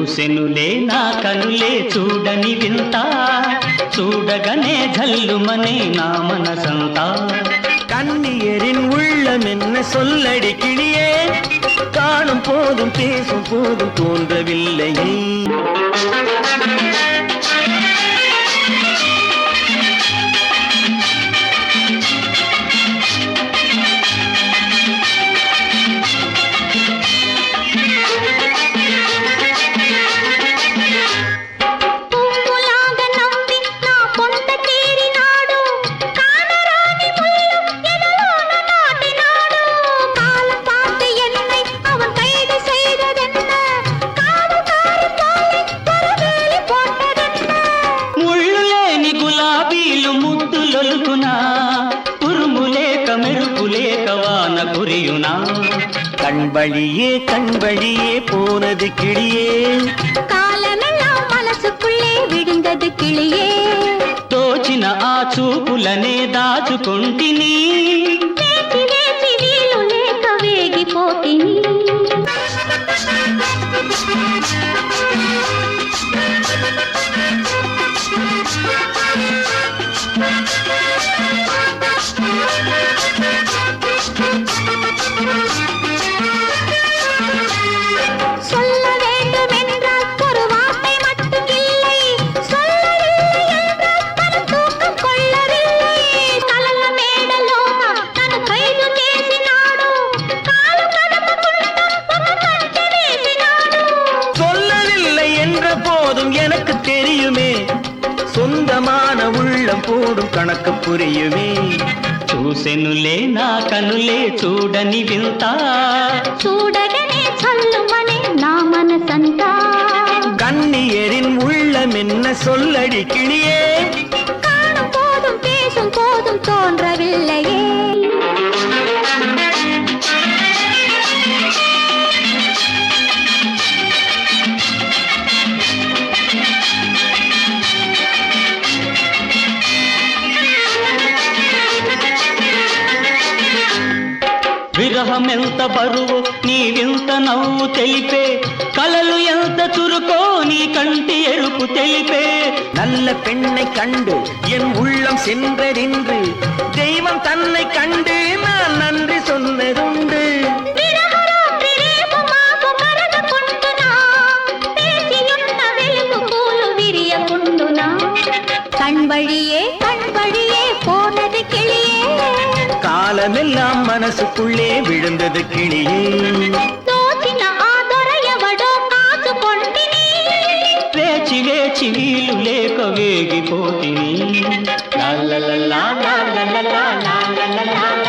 చూసెనులే నా కనులే చూడని వింత చూడగనే జల్లుమనే నా మనసంతా கண்ணியரின் உள்ளம் என்ன சொல்லடி கிளியே காணும் போதும் பேசும் போதும் தோன்றவில்லையே கண்வழியே போனது கிளியே காலமெல்லாம் மனசுக்குள்ளே விழுந்தது கிளியே தோచిన ఆ చూపులనే దాచుకొంటిని వేచి వేచి వీలు లేక వేగిపోతిని எனக்கு தெரியுமே சொந்தமான உள்ளம் போடும் கணக்கு புரியுமே చూసెనులే నా కనులే చూడని వింత చూడగనే చల్లుమనే నా మనసంతా கண்ணியரின் உள்ளம் என்ன சொல்லடி கிளியே காணும் போதும் பேசும் போதும் தோன்றவில்லையே విరహం ఎంత బరువు నీ వింత నవ్వు తెలిపే కలలు ఎంత చురుకో నీ కంటి ఎరుపు తెలిపే நல்ல பெண்ணை கண்டு என் உள்ளம் சென்றறிந்து தெய்வம் தன்னை கண்டு நான் நன்றி சொன்னதுண்டு கண்வழியே போனது கிளியே காலமெல்லாம் மனசுக்குள்ளே விழுந்தது கிளியே தோచిన ఆదరయవడో కాచుకొంటిని వేచి వేచి వీలు లేక వేగిపోతిని లా లా లా లా లా లా లా లా లా లా